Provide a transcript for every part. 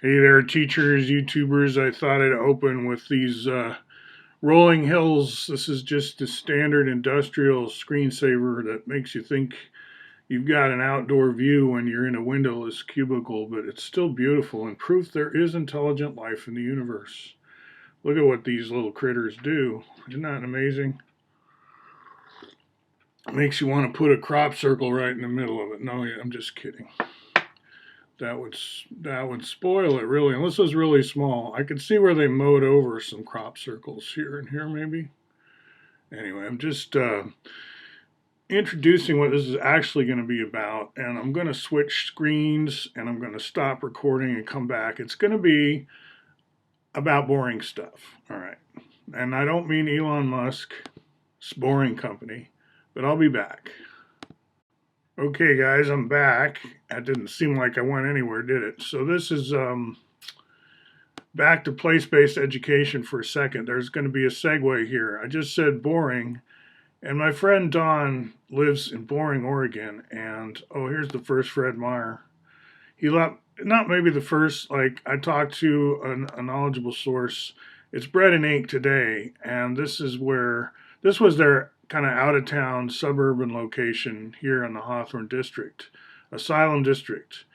Hey there, teachers, YouTubers. I thought I'd open with these rolling hills. This is just a standard industrial screensaver that makes you think you've got an outdoor view when you're in a windowless cubicle, but it's still beautiful and proof there is intelligent life in the universe. Look at what these little critters do. Isn't that amazing? It makes you want to put a crop circle right in the middle of it. No, I'm just kidding. That would spoil it really, unless it was really small. I could see where they mowed over some crop circles here and here maybe. Anyway, I'm just introducing what this is actually going to be about, and I'm going to switch screens and I'm going to stop recording and come back. It's going to be about boring stuff. All right. And I don't mean Elon Musk's boring company, but I'll be back. Okay, guys, I'm back. That didn't seem like I went anywhere, did it? So this is back to place-based education for a second. There's going to be a segue here. I just said boring, and my friend Don lives in Boring, Oregon, and oh, here's the first Fred Meyer. He left, not maybe the first, like I talked to a knowledgeable source. It's Bread and Ink today, and this was their kind of out of town suburban location here in the Hawthorne district, Asylum district.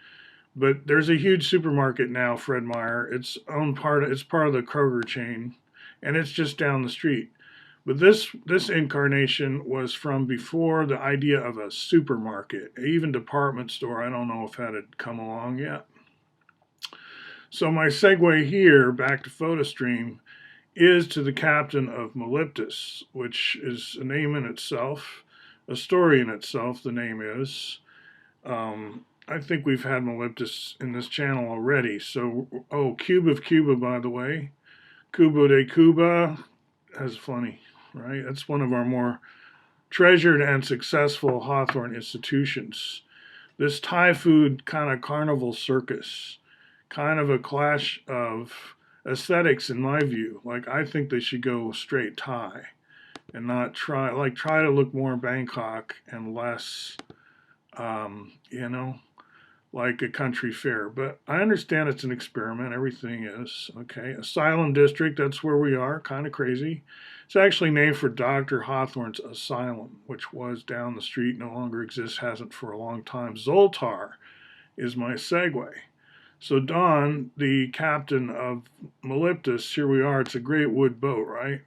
But there's a huge supermarket now, Fred Meyer. It's part of the Kroger chain, and it's just down the street. But this incarnation was from before the idea of a supermarket, even department store. I don't know if that had come along yet. So my segue here back to PhotoStream is to the captain of Meliptus, which is a name in itself, a story in itself. The name is. I think we've had Meliptus in this channel already. So, oh, Cube of Cuba, by the way. Cubo de Cuba. That's funny, right? That's one of our more treasured and successful Hawthorne institutions. This Thai food kind of carnival circus, kind of a clash of aesthetics in my view. Like I think they should go straight Thai and not try to look more Bangkok and less, you know, like a country fair. But I understand it's an experiment. Everything is. Okay. Asylum District, that's where we are. Kind of crazy. It's actually named for Dr. Hawthorne's asylum, which was down the street, no longer exists, hasn't for a long time. Zoltar is my segue. So Don, the captain of Meliptus, here we are. It's a great wood boat, right?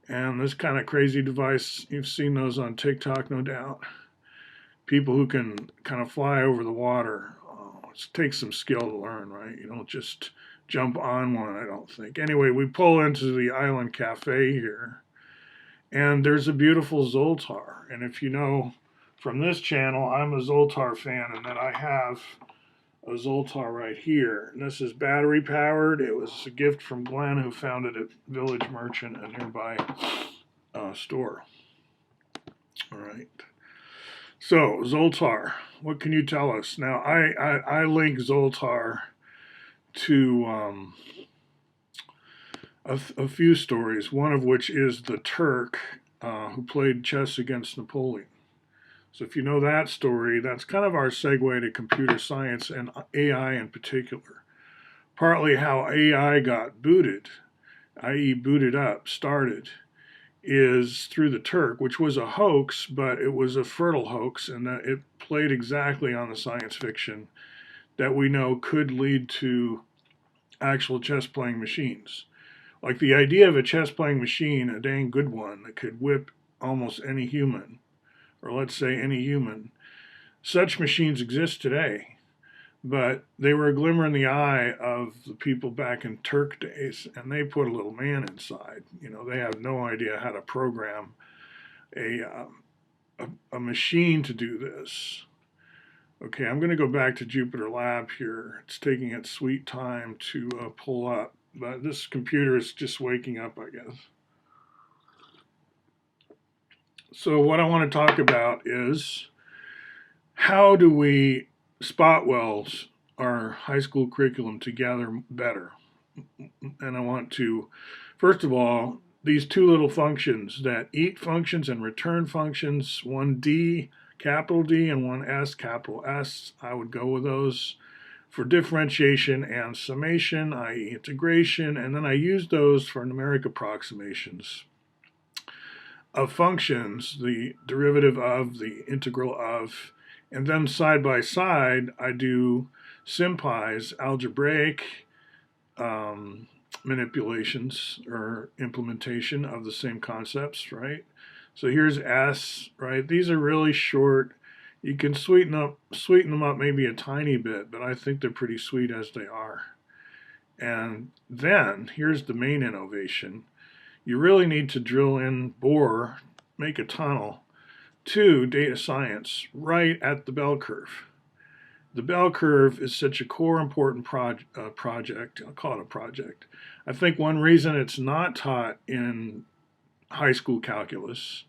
And this kind of crazy device, you've seen those on TikTok, no doubt. People who can kind of fly over the water. Oh, it takes some skill to learn, right? You don't just jump on one, I don't think. Anyway, we pull into the Island Cafe here, and there's a beautiful Zoltar. And if you know from this channel, I'm a Zoltar fan, and that I have a Zoltar right here. And this is battery powered. It was a gift from Glenn, who found it at Village Merchant, a nearby store. All right. So, Zoltar, what can you tell us? Now, I link Zoltar to a few stories, one of which is the Turk who played chess against Napoleon. So if you know that story, that's kind of our segue to computer science and AI in particular. Partly how AI got booted, i.e. booted up, started, is through the Turk, which was a hoax, but it was a fertile hoax, and that it played exactly on the science fiction that we know could lead to actual chess playing machines. Like the idea of a chess playing machine, a dang good one, that could whip almost any human, or let's say any human. Such machines exist today, but they were a glimmer in the eye of the people back in Turk days, and they put a little man inside. You know, they have no idea how to program a, a machine to do this. Okay, I'm going to go back to Jupyter Lab here. It's taking its sweet time to pull up, but this computer is just waking up, I guess. So what I want to talk about is how do we spot welds our high school curriculum together better. And I want to, first of all, these two little functions, that eat functions and return functions, one D, capital D, and one S, capital S, I would go with those for differentiation and summation, i.e. integration, and then I use those for numeric approximations of functions, the derivative of, the integral of, and then side by side I do SymPy's algebraic manipulations or implementation of the same concepts, right? So here's S, right? These are really short. You can sweeten them up maybe a tiny bit, but I think they're pretty sweet as they are. And then here's the main innovation. You really need to drill in, bore, make a tunnel to data science right at the bell curve. The bell curve is such a core important project. I'll call it a project. I think one reason it's not taught in high school calculus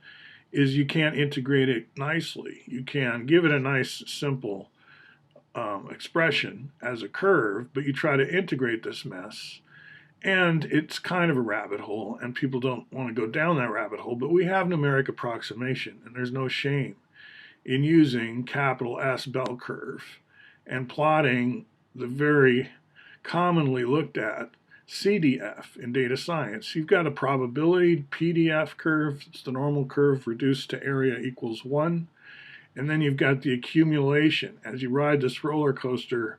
is you can't integrate it nicely. You can give it a nice, simple expression as a curve, but you try to integrate this mess. And it's kind of a rabbit hole, and people don't want to go down that rabbit hole, but we have numeric approximation, and there's no shame in using capital S bell curve and plotting the very commonly looked at CDF in data science. You've got a probability PDF curve. It's the normal curve reduced to area equals 1. And then you've got the accumulation. As you ride this roller coaster,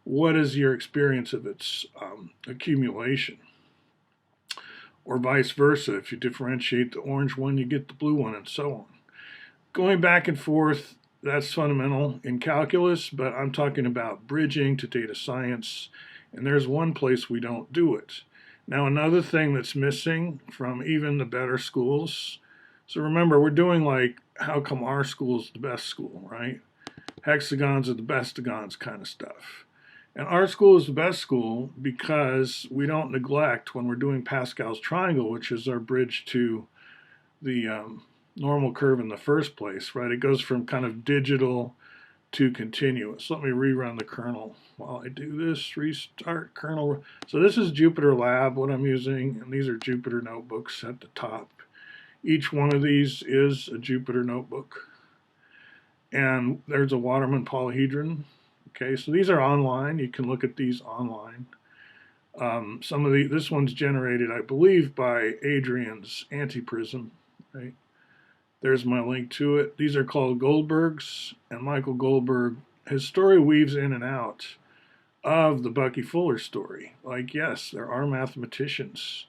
what is your experience of its accumulation? Or vice versa. If you differentiate the orange one, you get the blue one, and so on. Going back and forth, that's fundamental in calculus, but I'm talking about bridging to data science, and there's one place we don't do it. Now, another thing that's missing from even the better schools, so remember, we're doing like, how come our school's the best school, right? Hexagons are the bestagons kind of stuff. And our school is the best school because we don't neglect, when we're doing Pascal's triangle, which is our bridge to the normal curve in the first place, right? It goes from kind of digital to continuous. Let me rerun the kernel while I do this. Restart kernel. So this is Jupyter Lab, what I'm using, and these are Jupyter notebooks at the top. Each one of these is a Jupyter notebook. And there's a Waterman polyhedron. Okay, so these are online. You can look at these online. This one's generated, I believe, by Adrian's antiprism, right? There's my link to it. These are called Goldbergs, and Michael Goldberg, his story weaves in and out of the Bucky Fuller story. Like, yes, there are mathematicians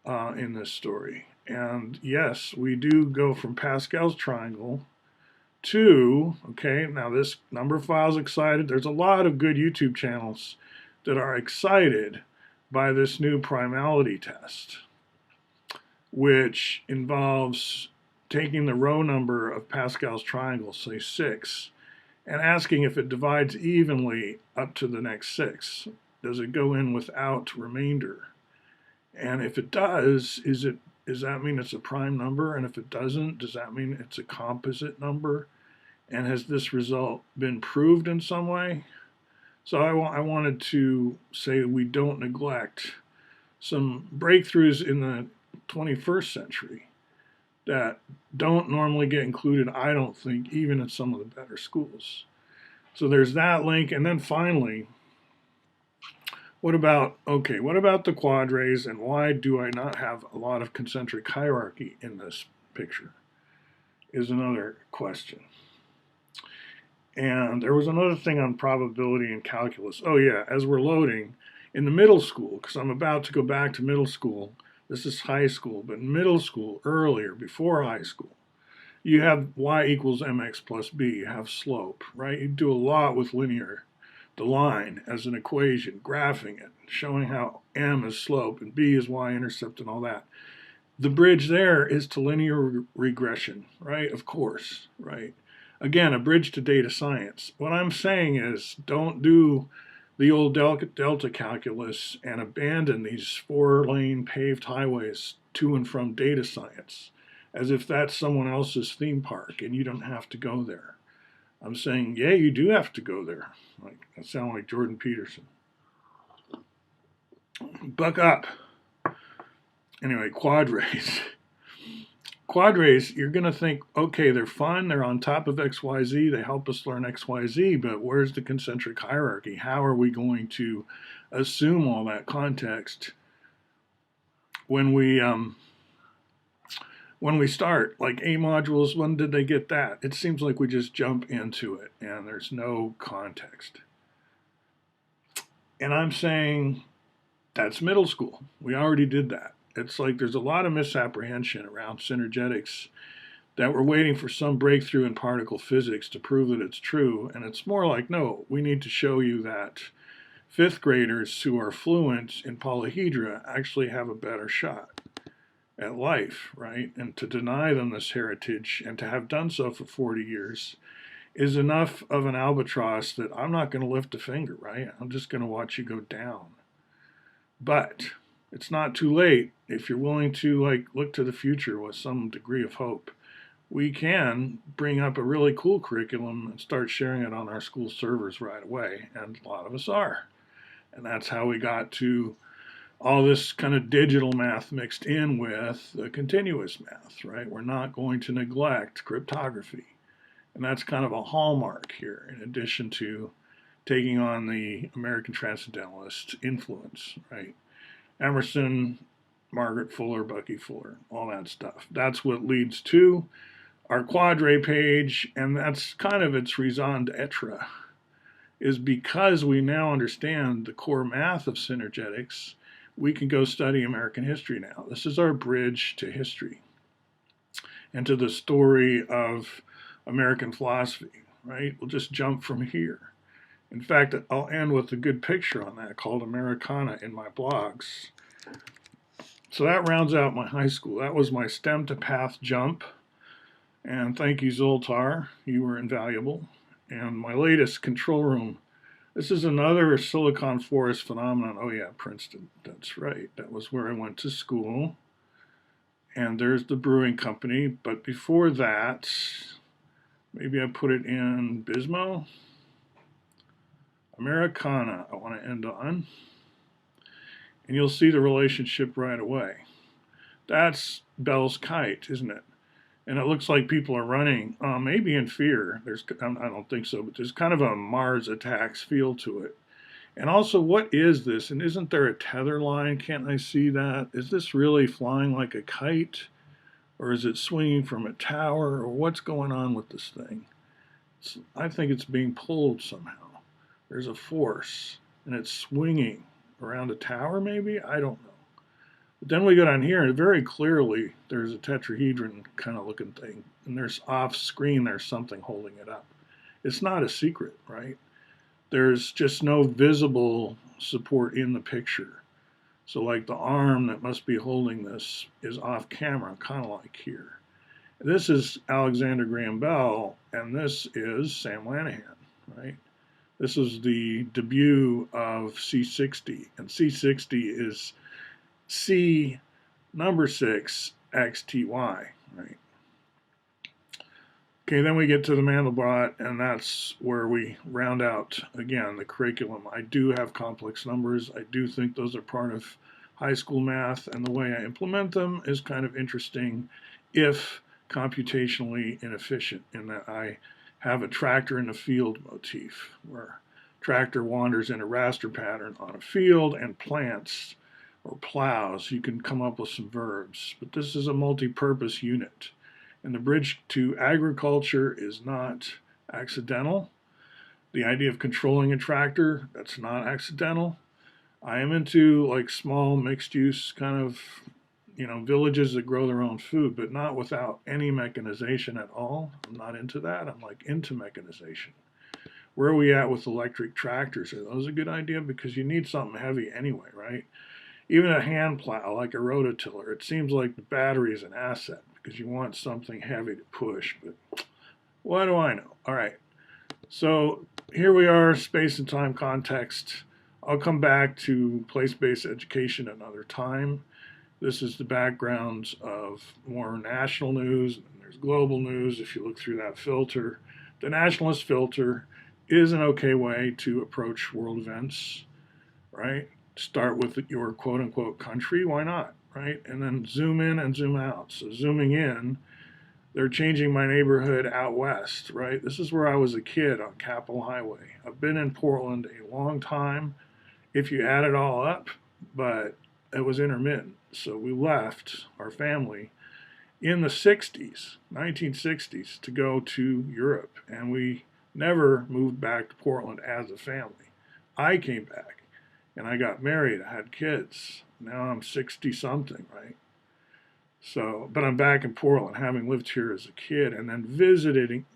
in this story. And yes, we do go from Pascal's triangle to, okay, now this number file's excited. There's a lot of good YouTube channels that are excited by this new primality test, which involves taking the row number of Pascal's triangle, say 6, and asking if it divides evenly up to the next 6. Does it go in without remainder? And if it does, does that mean it's a prime number? And if it doesn't, does that mean it's a composite number? And has this result been proved in some way? So I wanted to say we don't neglect some breakthroughs in the 21st century that don't normally get included, I don't think, even in some of the better schools. So there's that link. And then finally, what about the quadrats, and why do I not have a lot of concentric hierarchy in this picture is another question. And there was another thing on probability and calculus. Oh yeah, as we're loading, in the middle school, because I'm about to go back to middle school, this is high school, but middle school, earlier, before high school, you have y equals mx plus b, you have slope, right? You do a lot with linear, the line as an equation, graphing it, showing how m is slope and b is y-intercept and all that. The bridge there is to linear regression, right? Of course, right? Again, a bridge to data science. What I'm saying is, don't do the old delta calculus and abandon these 4-lane paved highways to and from data science as if that's someone else's theme park and you don't have to go there. I'm saying, yeah, you do have to go there. Like, I sound like Jordan Peterson. Buck up. Anyway, quadrats. quadrats, you're going to think, okay, they're fun, they're on top of XYZ, they help us learn XYZ, but where's the concentric hierarchy? How are we going to assume all that context when we start? Like A modules, when did they get that? It seems like we just jump into it and there's no context. And I'm saying that's middle school. We already did that. It's like there's a lot of misapprehension around synergetics that we're waiting for some breakthrough in particle physics to prove that it's true. And it's more like, no, we need to show you that fifth graders who are fluent in polyhedra actually have a better shot at life, right? And to deny them this heritage and to have done so for 40 years is enough of an albatross that I'm not going to lift a finger, right? I'm just going to watch you go down. But it's not too late if you're willing to look to the future with some degree of hope. We can bring up a really cool curriculum and start sharing it on our school servers right away, and a lot of us are. And that's how we got to all this kind of digital math mixed in with the continuous math, right? We're not going to neglect cryptography. And that's kind of a hallmark here, in addition to taking on the American Transcendentalist influence, right? Emerson, Margaret Fuller, Bucky Fuller, all that stuff. That's what leads to our quadre page, and that's kind of its raison d'etre, is because we now understand the core math of synergetics, we can go study American history now. This is our bridge to history and to the story of American philosophy, right? We'll just jump from here. In fact, I'll end with a good picture on that called Americana in my blogs. So that rounds out my high school. That was my STEM to path jump. And thank you, Zoltar. You were invaluable. And my latest control room. This is another Silicon Forest phenomenon. Oh yeah, Princeton. That's right. That was where I went to school. And there's the brewing company. But before that, maybe I put it in Bismo. Americana, I want to end on. And you'll see the relationship right away. That's Bell's kite, isn't it? And it looks like people are running, maybe in fear. I don't think so, but there's kind of a Mars attacks feel to it. And also, what is this? And isn't there a tether line? Can't I see that? Is this really flying like a kite? Or is it swinging from a tower? Or what's going on with this thing? I think it's being pulled somehow. There's a force, and it's swinging around a tower, maybe? I don't know. But then we go down here, and very clearly there's a tetrahedron kind of looking thing, and there's off screen, there's something holding it up. It's not a secret, right? There's just no visible support in the picture. So like the arm that must be holding this is off camera, kind of like here. This is Alexander Graham Bell, and this is Sam Lanahan, right? This is the debut of C60, and C60 is C number 6 XTY, right? Okay, then we get to the Mandelbrot, and that's where we round out, again, the curriculum. I do have complex numbers. I do think those are part of high school math, and the way I implement them is kind of interesting if computationally inefficient, in that I have a tractor in the field motif, where tractor wanders in a raster pattern on a field and plants or plows. You can come up with some verbs, but this is a multi-purpose unit. And the bridge to agriculture is not accidental. The idea of controlling a tractor, that's not accidental. I am into like small mixed use kind of, villages that grow their own food, but not without any mechanization at all. I'm not into that. I'm like into mechanization. Where are we at with electric tractors? Are those a good idea? Because you need something heavy anyway, right? Even a hand plow, like a rototiller, it seems like the battery is an asset because you want something heavy to push, but what do I know? All right, so here we are, space and time context. I'll come back to place-based education another time. This is the backgrounds of more national news, and there's global news if you look through that filter. The nationalist filter is an okay way to approach world events, right? Start with your quote-unquote country, why not? right? And then zoom in and zoom out. So zooming in, they're changing my neighborhood out west, right? This is where I was a kid on Capitol Highway. I've been in Portland a long time, if you add it all up, but it was intermittent. So we left our family in the 60s, 1960s, to go to Europe, and we never moved back to Portland as a family. I came back and I got married, I had kids. Now I'm 60 something, right? So, but I'm back in Portland, having lived here as a kid and then visiting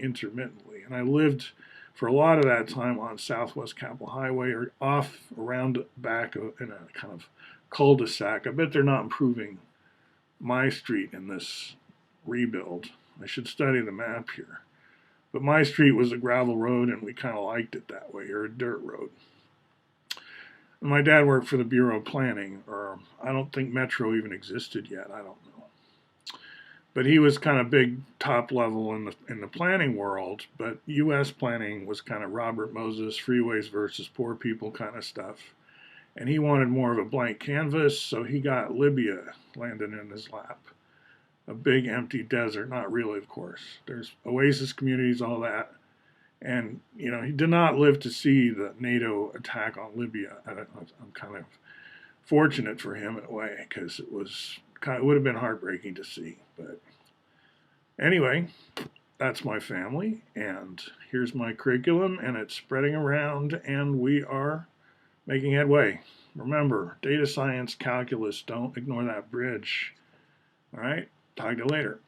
intermittently. And I lived for a lot of that time on Southwest Capitol Highway or off around back in a kind of cul-de-sac. I bet they're not improving my street in this rebuild. I should study the map here. But my street was a gravel road and we kind of liked it that way, or a dirt road. My dad worked for the Bureau of Planning, or I don't think Metro even existed yet. I don't know. But he was kind of big top level in the planning world. But U.S. planning was kind of Robert Moses, freeways versus poor people kind of stuff. And he wanted more of a blank canvas, so he got Libya landed in his lap. A big empty desert, not really, of course. There's oasis communities, all that. And, you know, he did not live to see the NATO attack on Libya. I'm kind of fortunate for him in a way, because it would have been heartbreaking to see. But anyway, that's my family, and here's my curriculum, and it's spreading around, and we are making headway. Remember, data science, calculus, don't ignore that bridge. All right, talk to you later.